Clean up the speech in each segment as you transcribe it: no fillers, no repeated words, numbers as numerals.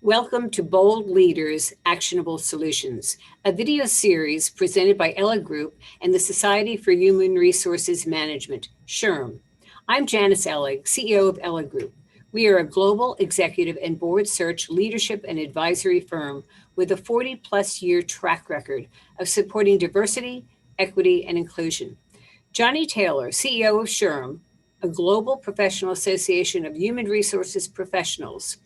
Welcome to Bold Leaders, Actionable Solutions, a video series presented by Ellig Group and the Society for Human Resources Management, SHRM. I'm Janice Ellig, CEO of Ellig Group. We are a global executive and board search leadership and advisory firm with a 40-plus year track record of supporting diversity, equity, and inclusion. Johnny Taylor, CEO of SHRM, a global professional association of human resources professionals,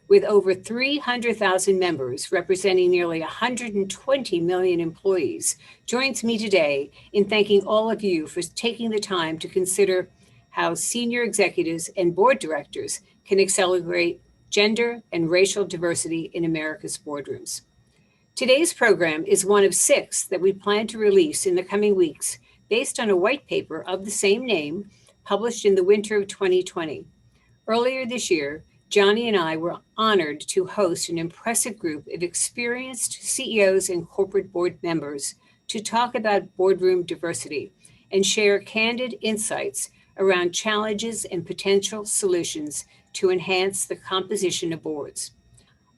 with over 300,000 members representing nearly 120 million employees, joins me today in thanking all of you for taking the time to consider how senior executives and board directors can accelerate gender and racial diversity in America's boardrooms. Today's program is one of 6 that we plan to release in the coming weeks based on a white paper of the same name published in the winter of 2020. Earlier this year, Johnny and I were honored to host an impressive group of experienced CEOs and corporate board members to talk about boardroom diversity and share candid insights around challenges and potential solutions to enhance the composition of boards.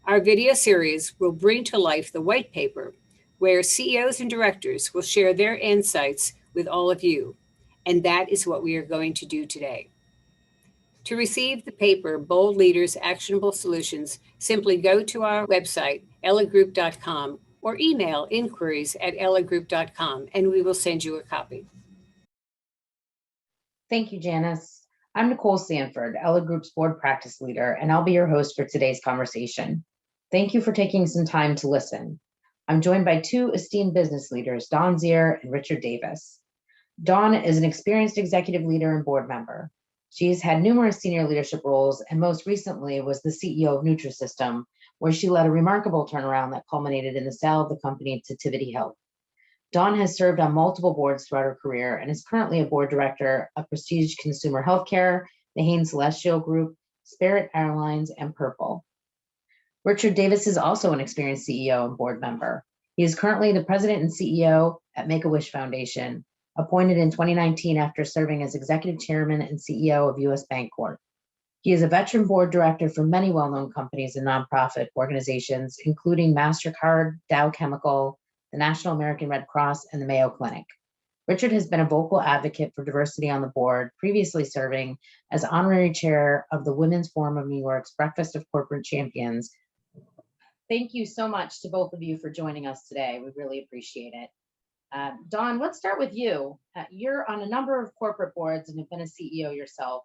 Our video series will bring to life the white paper, where CEOs and directors will share their insights with all of you, and that is what we are going to do today. To receive the paper, Bold Leaders, Actionable Solutions, simply go to our website, elliggroup.com, or email inquiries@elliggroup.com, and we will send you a copy. Thank you, Janice. I'm Nicole Sanford, Ellig Group's board practice leader, and I'll be your host for today's conversation. Thank you for taking some time to listen. I'm joined by 2 esteemed business leaders, Dawn Zier and Richard Davis. Dawn is an experienced executive leader and board member. She's had numerous senior leadership roles and most recently was the CEO of Nutrisystem, where she led a remarkable turnaround that culminated in the sale of the company to Tivity Health. Dawn has served on multiple boards throughout her career and is currently a board director of Prestige Consumer Healthcare, the Hain Celestial Group, Spirit Airlines, and Purple. Richard Davis is also an experienced CEO and board member. He is currently the president and CEO at Make-A-Wish Foundation, appointed in 2019 after serving as executive chairman and CEO of U.S. Bancorp. He is a veteran board director for many well-known companies and nonprofit organizations, including MasterCard, Dow Chemical, the National American Red Cross, and the Mayo Clinic. Richard has been a vocal advocate for diversity on the board, previously serving as honorary chair of the Women's Forum of New York's Breakfast of Corporate Champions. Thank you so much to both of you for joining us today. We really appreciate it. Dawn, let's start with you. You're on a number of corporate boards and have been a CEO yourself.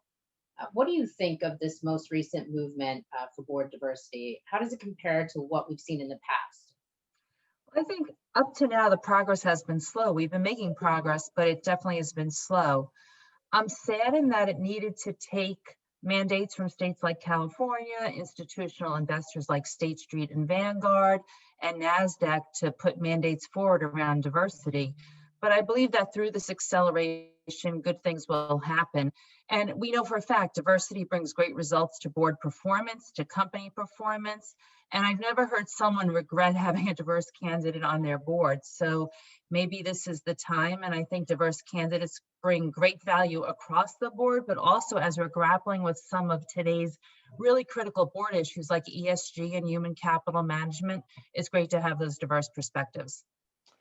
What do you think of this most recent movement for board diversity? How does it compare to what we've seen in the past? I think up to now, the progress has been slow. We've been making progress, but it definitely has been slow. I'm saddened that it needed to take mandates from states like California, institutional investors like State Street and Vanguard, and NASDAQ to put mandates forward around diversity. But I believe that through this acceleration, good things will happen. And we know for a fact, diversity brings great results to board performance, to company performance. And I've never heard someone regret having a diverse candidate on their board. So maybe this is the time. And I think diverse candidates bring great value across the board, but also as we're grappling with some of today's really critical board issues like ESG and human capital management, it's great to have those diverse perspectives.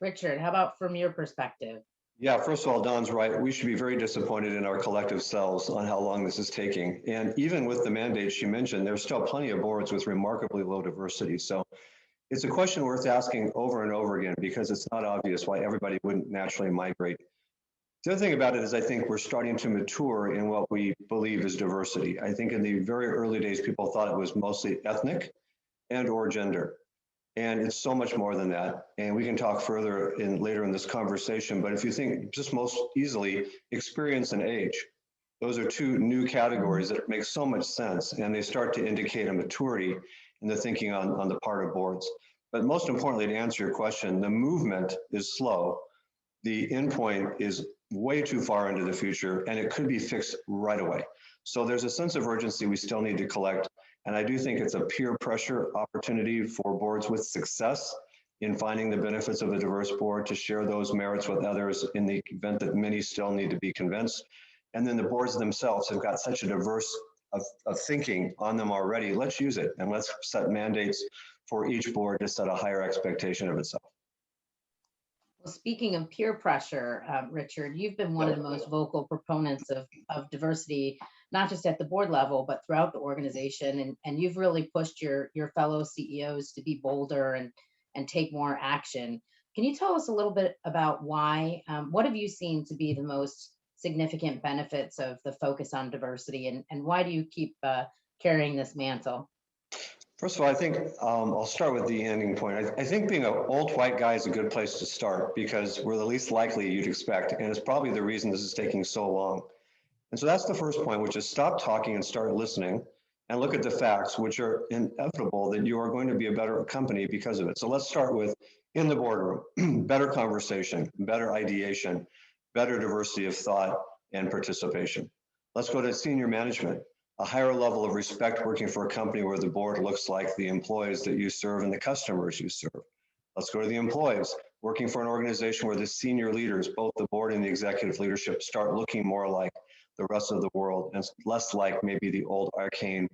Richard, how about from your perspective? Yeah, first of all, Don's right. We should be very disappointed in our collective selves on how long this is taking. And even with the mandates you mentioned, there's still plenty of boards with remarkably low diversity. So it's a question worth asking over and over again because it's not obvious why everybody wouldn't naturally migrate. The other thing about it is I think we're starting to mature in what we believe is diversity. I think in the very early days, people thought it was mostly ethnic and or gender. And it's so much more than that. And we can talk further later in this conversation. But if you think just most easily, experience and age, those are 2 new categories that make so much sense. And they start to indicate a maturity in the thinking on the part of boards. But most importantly, to answer your question, the movement is slow. The endpoint is way too far into the future, and it could be fixed right away. So there's a sense of urgency we still need to collect. And I do think it's a peer pressure opportunity for boards with success in finding the benefits of a diverse board to share those merits with others in the event that many still need to be convinced. And then the boards themselves have got such a diverse of thinking on them already. Let's use it and let's set mandates for each board to set a higher expectation of itself. Well, speaking of peer pressure, Richard, you've been one of the most vocal proponents of diversity, not just at the board level, but throughout the organization. And you've really pushed your fellow CEOs to be bolder and take more action. Can you tell us a little bit about why? What have you seen to be the most significant benefits of the focus on diversity, and why do you keep carrying this mantle? First of all, I think I'll start with the ending point. I think being an old white guy is a good place to start because we're the least likely you'd expect, and it's probably the reason this is taking so long. And so that's the first point, which is stop talking and start listening and look at the facts, which are inevitable that you are going to be a better company because of it. So let's start with in the boardroom, better conversation, better ideation, better diversity of thought and participation. Let's go to senior management. A higher level of respect working for a company where the board looks like the employees that you serve and the customers you serve. Let's go to the employees working for an organization where the senior leaders, both the board and the executive leadership, start looking more like the rest of the world and less like maybe the old arcane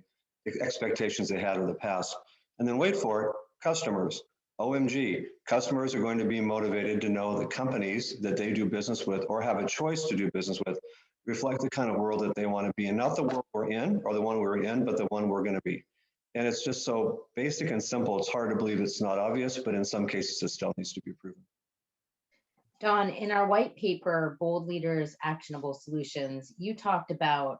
expectations they had of the past. And then wait for it, customers. OMG, customers are going to be motivated to know the companies that they do business with or have a choice to do business with reflect the kind of world that they want to be in, not the world we're in or the one we're in, but the one we're going to be. And it's just so basic and simple. It's hard to believe it's not obvious, but in some cases it still needs to be proven. Don, in our white paper, Bold Leaders, Actionable Solutions, you talked about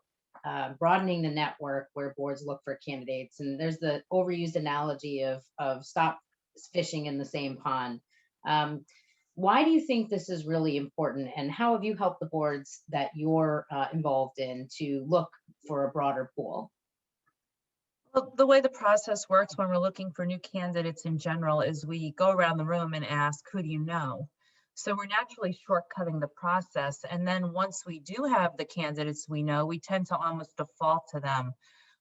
broadening the network where boards look for candidates. And there's the overused analogy of stop fishing in the same pond. Why do you think this is really important, and how have you helped the boards that you're involved in to look for a broader pool? Well, the way the process works when we're looking for new candidates in general is we go around the room and ask, who do you know? So we're naturally shortcutting the process. And then once we do have the candidates we know, we tend to almost default to them.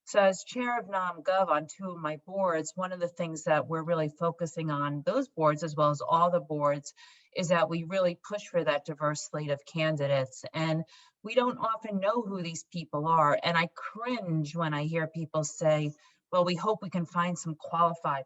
So as chair of NomGov on 2 of my boards, one of the things that we're really focusing on those boards, as well as all the boards, is that we really push for that diverse slate of candidates. And we don't often know who these people are. And I cringe when I hear people say, well, we hope we can find some qualified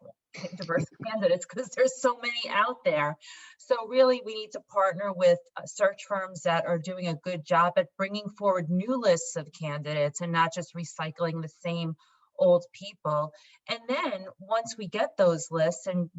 diverse candidates because there's so many out there. So really, we need to partner with search firms that are doing a good job at bringing forward new lists of candidates and not just recycling the same old people. And then once we get those lists and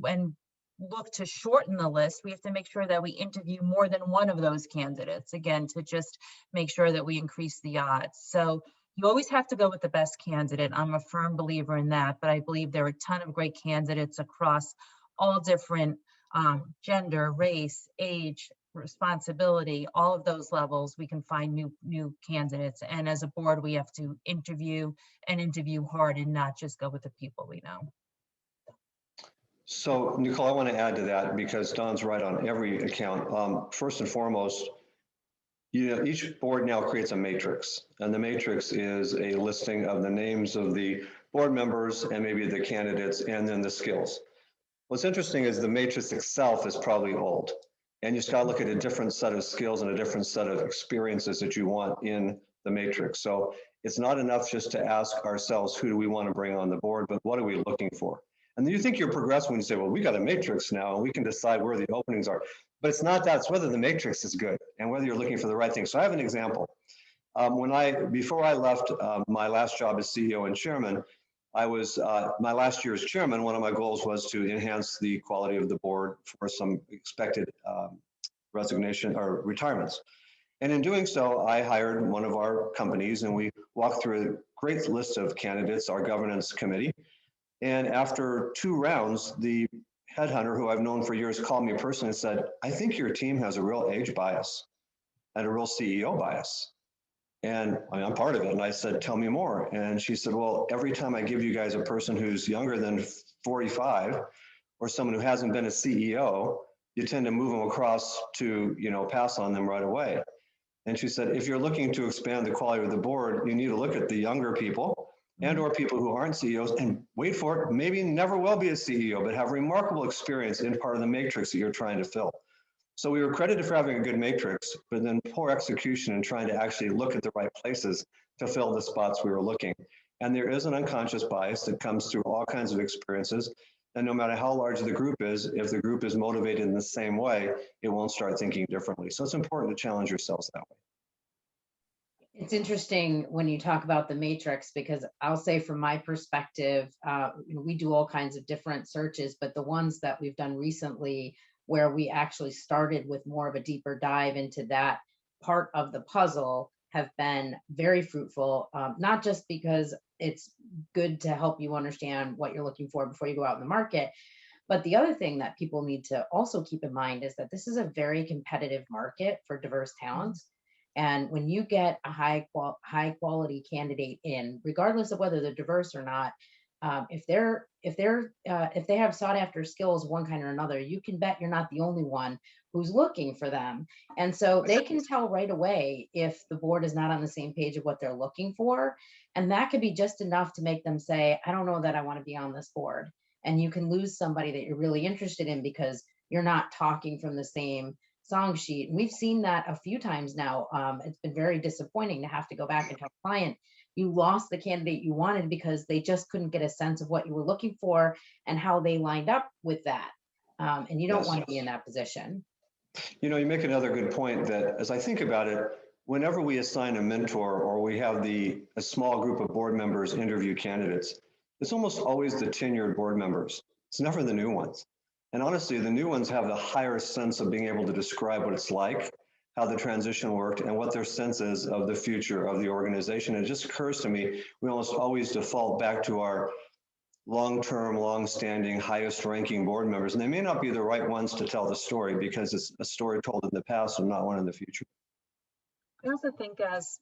look to shorten the list, we have to make sure that we interview more than one of those candidates, again, to just make sure that we increase the odds. So you always have to go with the best candidate. I'm a firm believer in that, but I believe there are a ton of great candidates across all different gender, race, age, responsibility, all of those levels. We can find new candidates. And as a board, we have to interview and interview hard and not just go with the people we know. So, Nicole, I want to add to that because Don's right on every account. First and foremost, each board now creates a matrix, and the matrix is a listing of the names of the board members and maybe the candidates and then the skills. What's interesting is the matrix itself is probably old, and you just got to look at a different set of skills and a different set of experiences that you want in the matrix. So it's not enough just to ask ourselves, who do we want to bring on the board, but what are we looking for? And then you think you're progressing when you say, well, we got a matrix now and we can decide where the openings are. But it's not that, it's whether the matrix is good and whether you're looking for the right thing. So I have an example. Before I left my last job as CEO and chairman, I was, my last year as chairman, one of my goals was to enhance the quality of the board for some expected resignation or retirements. And in doing so, I hired one of our companies and we walked through a great list of candidates, our governance committee. And after 2 rounds, the headhunter, who I've known for years, called me personally and said, I think your team has a real age bias and a real CEO bias. And I'm part of it. And I said, tell me more. And she said, well, every time I give you guys a person who's younger than 45 or someone who hasn't been a CEO, you tend to move them across to, pass on them right away. And she said, if you're looking to expand the quality of the board, you need to look at the younger people and or people who aren't CEOs and wait for it, maybe never will be a CEO, but have remarkable experience in part of the matrix that you're trying to fill. So we were credited for having a good matrix, but then poor execution and trying to actually look at the right places to fill the spots we were looking. And there is an unconscious bias that comes through all kinds of experiences. And no matter how large the group is, if the group is motivated in the same way, it won't start thinking differently. So it's important to challenge yourselves that way. It's interesting when you talk about the matrix, because I'll say from my perspective, we do all kinds of different searches, but the ones that we've done recently where we actually started with more of a deeper dive into that part of the puzzle have been very fruitful, not just because it's good to help you understand what you're looking for before you go out in the market, but the other thing that people need to also keep in mind is that this is a very competitive market for diverse talents. And when you get a high quality candidate in, regardless of whether they're diverse or not, if they have sought after skills of one kind or another, you can bet you're not the only one who's looking for them. And so they can tell right away if the board is not on the same page of what they're looking for. And that could be just enough to make them say, I don't know that I want to be on this board. And you can lose somebody that you're really interested in because you're not talking from the same song sheet. And we've seen that a few times now. It's been very disappointing to have to go back and tell a client, you lost the candidate you wanted because they just couldn't get a sense of what you were looking for and how they lined up with that. And you don't want to be in that position. You make another good point that as I think about it, whenever we assign a mentor or we have a small group of board members interview candidates, it's almost always the tenured board members. It's never the new ones. And honestly, the new ones have the higher sense of being able to describe what it's like, how the transition worked, and what their sense is of the future of the organization. It just occurs to me, we almost always default back to our long-term, long-standing, highest-ranking board members, and they may not be the right ones to tell the story because it's a story told in the past and not one in the future. I also think as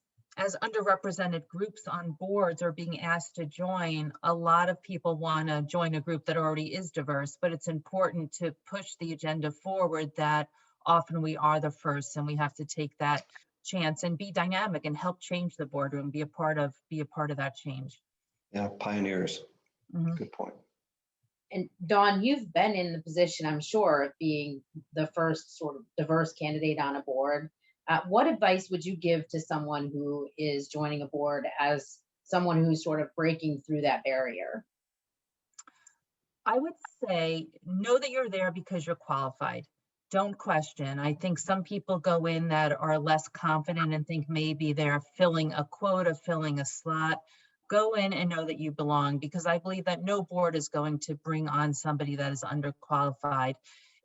underrepresented groups on boards are being asked to join, a lot of people want to join a group that already is diverse, but it's important to push the agenda forward that often we are the first and we have to take that chance and be dynamic and help change the boardroom, be a part of that change. Yeah, pioneers. Mm-hmm. Good point. And Dawn, you've been in the position, I'm sure, of being the first sort of diverse candidate on a board. What advice would you give to someone who is joining a board as someone who's sort of breaking through that barrier? I would say, know that you're there because you're qualified. Don't question. I think some people go in that are less confident and think maybe they're filling a quota, filling a slot. Go in and know that you belong, because I believe that no board is going to bring on somebody that is underqualified.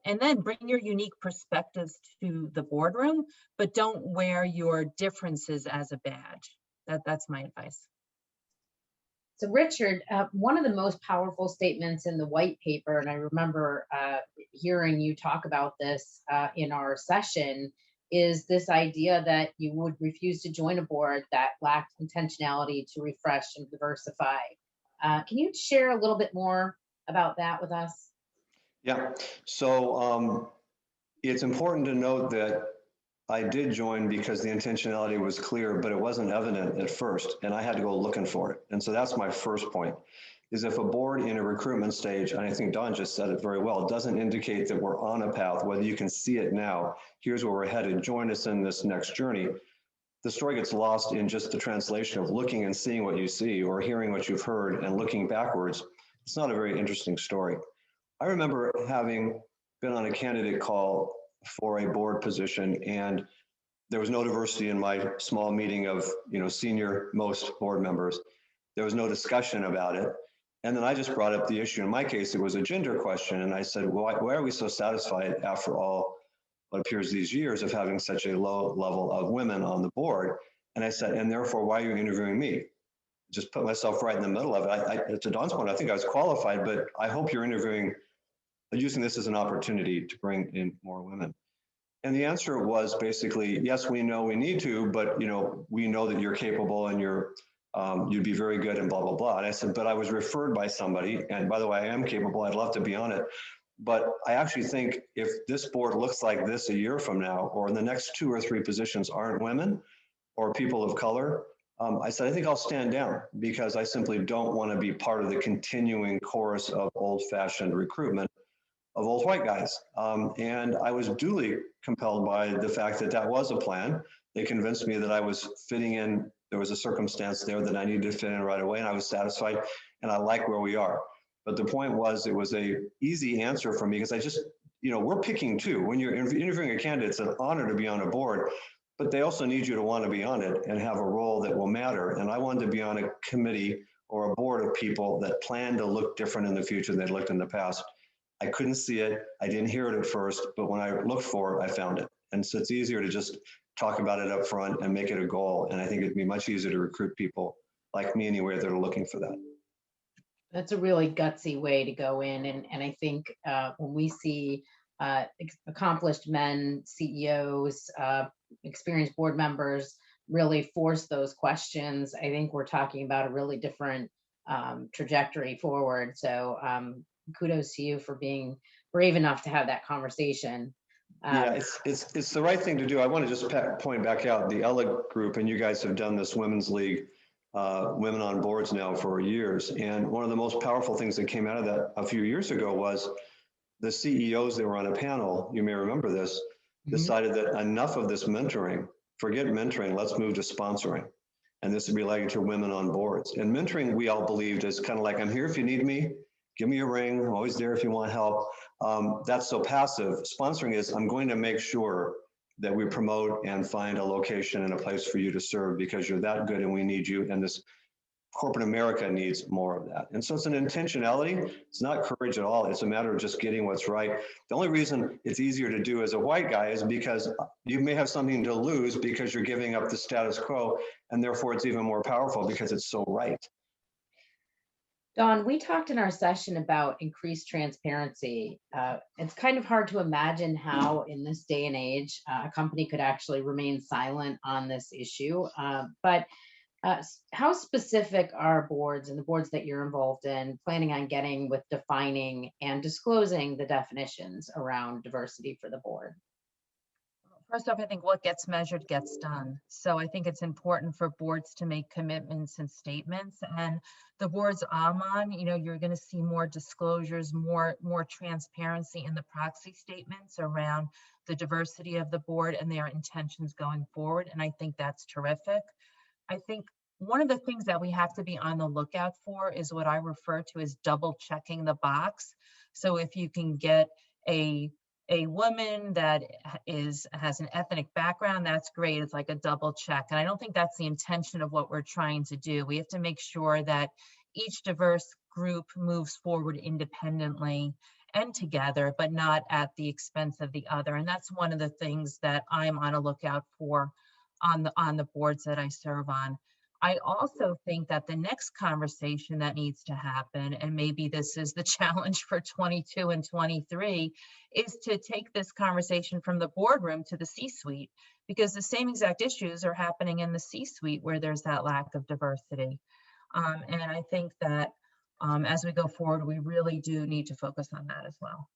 And then bring your unique perspectives to the boardroom, but don't wear your differences as a badge. That's my advice. So Richard, one of the most powerful statements in the white paper, and I remember hearing you talk about this in our session, is this idea that you would refuse to join a board that lacked intentionality to refresh and diversify. Can you share a little bit more about that with us? Yeah, so it's important to note that I did join because the intentionality was clear, but it wasn't evident at first, and I had to go looking for it. And so that's my first point, is if a board in a recruitment stage, and I think Don just said it very well, doesn't indicate that we're on a path, whether you can see it now, here's where we're headed, join us in this next journey, the story gets lost in just the translation of looking and seeing what you see, or hearing what you've heard and looking backwards. It's not a very interesting story. I remember having been on a candidate call for a board position, and there was no diversity in my small meeting of senior most board members. There was no discussion about it. And then I just brought up the issue. In my case, it was a gender question. And I said, why are we so satisfied after all what appears these years of having such a low level of women on the board? And I said, and therefore, why are you interviewing me? Just put myself right in the middle of it. To Don's point, I think I was qualified, but I hope you're using this as an opportunity to bring in more women. And the answer was basically, yes, we know we need to, but we know that you're capable and you'd be very good and blah, blah, blah. And I said, but I was referred by somebody, and by the way, I am capable, I'd love to be on it. But I actually think if this board looks like this a year from now, or in the next 2 or 3 positions aren't women or people of color, I said, I think I'll stand down, because I simply don't want to be part of the continuing chorus of old-fashioned recruitment. of old white guys. And I was duly compelled by the fact that that was a plan. They convinced me that I was fitting in. There was a circumstance there that I needed to fit in right away, and I was satisfied, and I like where we are. But the point was, it was a easy answer for me because I just, we're picking two. When you're interviewing a candidate, it's an honor to be on a board, but they also need you to want to be on it and have a role that will matter. And I wanted to be on a committee or a board of people that plan to look different in the future than they looked in the past. I couldn't see it. I didn't hear it at first, but when I looked for it, I found it. And so it's easier to just talk about it up front and make it a goal. And I think it'd be much easier to recruit people like me anyway that are looking for that. That's a really gutsy way to go in. And I think when we see accomplished men, CEOs, experienced board members really force those questions, I think we're talking about a really different trajectory forward. So kudos to you for being brave enough to have that conversation. Yeah, it's the right thing to do. I want to just point back out the Ellig Group, and you guys have done this Women's League, women on boards now for years. And one of the most powerful things that came out of that a few years ago was the CEOs that were on a panel, you may remember this, decided that enough of this mentoring, forget mentoring, let's move to sponsoring. And this would be related to women on boards. And mentoring, we all believed, is kind of like, I'm here if you need me, give me a ring, I'm always there if you want help. That's so passive. Sponsoring is, I'm going to make sure that we promote and find a location and a place for you to serve because you're that good and we need you. And this corporate America needs more of that. And so it's an intentionality. It's not courage at all. It's a matter of just getting what's right. The only reason it's easier to do as a white guy is because you may have something to lose because you're giving up the status quo, and therefore it's even more powerful because it's so right. Dawn, we talked in our session about increased transparency. It's kind of hard to imagine how in this day and age, a company could actually remain silent on this issue. But how specific are boards and the boards that you're involved in planning on getting with defining and disclosing the definitions around diversity for the board? First off, I think what gets measured gets done. So I think it's important for boards to make commitments and statements. And the boards I'm on, you're going to see more disclosures, more transparency in the proxy statements around the diversity of the board and their intentions going forward. And I think that's terrific. I think one of the things that we have to be on the lookout for is what I refer to as double checking the box. So if you can get a woman that has an ethnic background, that's great. It's like a double check. And I don't think that's the intention of what we're trying to do. We have to make sure that each diverse group moves forward independently and together, but not at the expense of the other. And that's one of the things that I'm on a lookout for on the boards that I serve on. I also think that the next conversation that needs to happen, and maybe this is the challenge for 22 and 23, is to take this conversation from the boardroom to the C-suite, because the same exact issues are happening in the C-suite where there's that lack of diversity. And I think that as we go forward, we really do need to focus on that as well.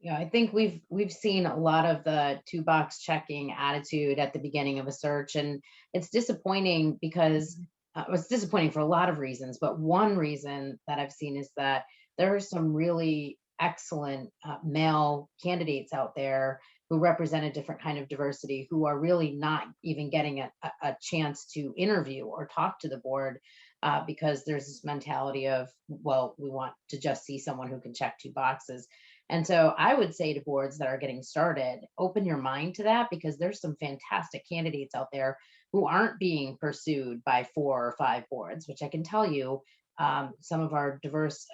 Yeah, I think we've seen a lot of the two box checking attitude at the beginning of a search, and it's disappointing because it's disappointing for a lot of reasons. But one reason that I've seen is that there are some really excellent male candidates out there who represent a different kind of diversity, who are really not even getting a chance to interview or talk to the board because there's this mentality of, well, we want to just see someone who can check two boxes. And so I would say to boards that are getting started, open your mind to that, because there's some fantastic candidates out there who aren't being pursued by 4 or 5 boards, which I can tell you, some of our diverse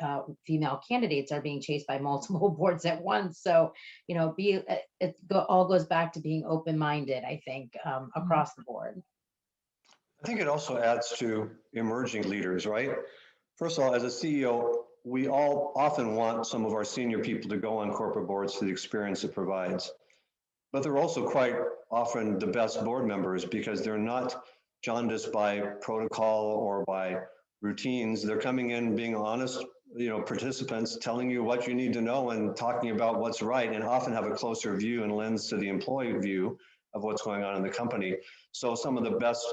female candidates are being chased by multiple boards at once. So, it all goes back to being open-minded, I think, across the board. I think it also adds to emerging leaders, right? First of all, as a CEO, we all often want some of our senior people to go on corporate boards for the experience it provides. But they're also quite often the best board members because they're not jaundiced by protocol or by routines. They're coming in being honest, participants, telling you what you need to know and talking about what's right, and often have a closer view and lens to the employee view of what's going on in the company. So some of the best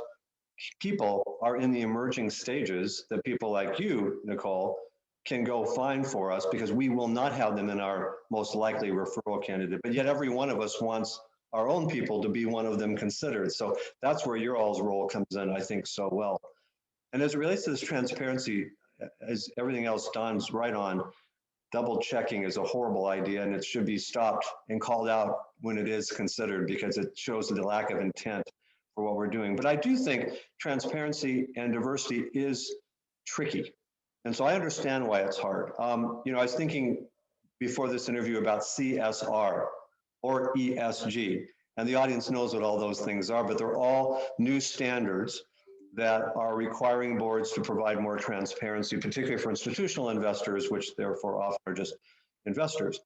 people are in the emerging stages that people like you, Nicole, can go fine for us because we will not have them in our most likely referral candidate, but yet every one of us wants our own people to be one of them considered. So that's where your all's role comes in, I think, so well. And as it relates to this transparency, as everything else Don's right on, double checking is a horrible idea and it should be stopped and called out when it is considered because it shows the lack of intent for what we're doing. But I do think transparency and diversity is tricky. And so I understand why it's hard. You know, I was thinking before this interview about CSR or ESG, and the audience knows what all those things are, but they're all new standards that are requiring boards to provide more transparency, particularly for institutional investors, which therefore often are just investors.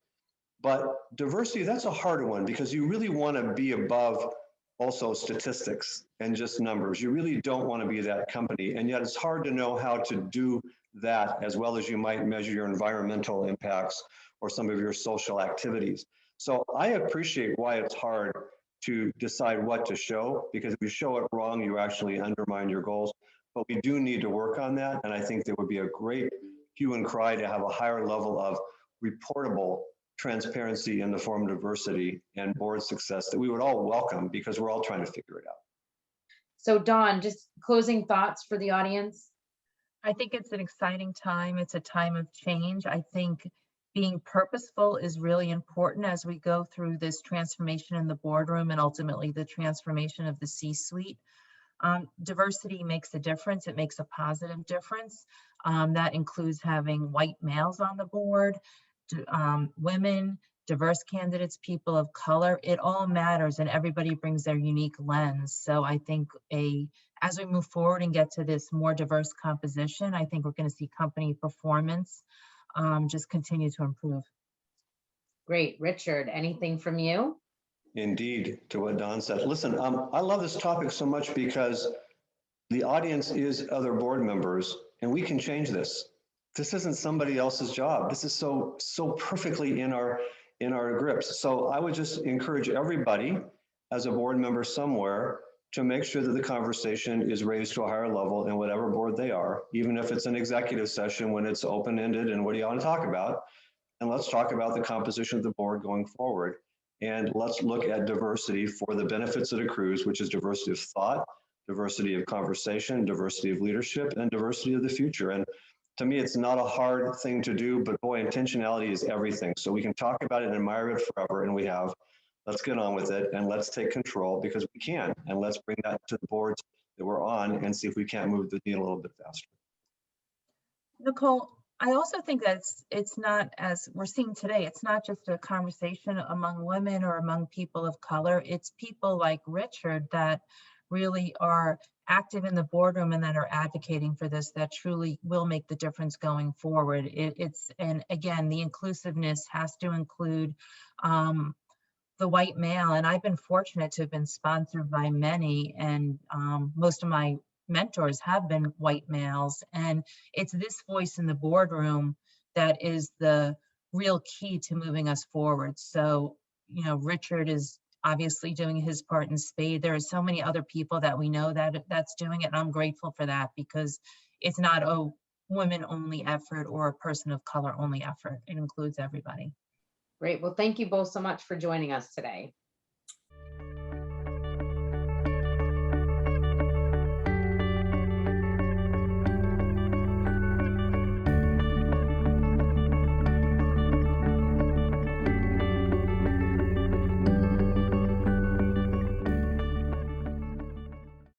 But diversity, that's a harder one because you really want to be above also statistics and just numbers. You really don't want to be that company. And yet it's hard to know how to do that as well as you might measure your environmental impacts or some of your social activities. So I appreciate why it's hard to decide what to show, because if you show it wrong, you actually undermine your goals. But we do need to work on that. And I think there would be a great hue and cry to have a higher level of reportable transparency in the form of diversity and board success that we would all welcome because we're all trying to figure it out. So Dawn, just closing thoughts for the audience. I think it's an exciting time. It's a time of change. I think being purposeful is really important as we go through this transformation in the boardroom and ultimately the transformation of the C-suite. Diversity makes a difference. It makes a positive difference. That includes having white males on the board, women, diverse candidates, people of color. It all matters and everybody brings their unique lens. So I think as we move forward and get to this more diverse composition, I think we're going to see company performance just continue to improve. Great. Richard, anything from you? Indeed, to what Don said. Listen, I love this topic so much because the audience is other board members and we can change this. This isn't somebody else's job. This is so perfectly in our grips. So I would just encourage everybody as a board member somewhere to make sure that the conversation is raised to a higher level in whatever board they are, even if it's an executive session when it's open-ended and what do you want to talk about? And let's talk about the composition of the board going forward. And let's look at diversity for the benefits it accrues, which is diversity of thought, diversity of conversation, diversity of leadership, and diversity of the future. And to me, it's not a hard thing to do, but boy, intentionality is everything. So we can talk about it and admire it forever, and we have. Let's get on with it, and let's take control because we can. And let's bring that to the boards that we're on and see if we can't move the needle a little bit faster. Nicole, I also think that it's not, as we're seeing today, it's not just a conversation among women or among people of color. It's people like Richard that really are active in the boardroom and that are advocating for this, that truly will make the difference going forward. And again, the inclusiveness has to include the white male. And I've been fortunate to have been sponsored by many, and most of my mentors have been white males. And it's this voice in the boardroom that is the real key to moving us forward. So, you know, Richard is obviously doing his part in spade. There are so many other people that we know that's doing it. And I'm grateful for that because it's not a women only effort or a person of color only effort. It includes everybody. Great. Well, thank you both so much for joining us today.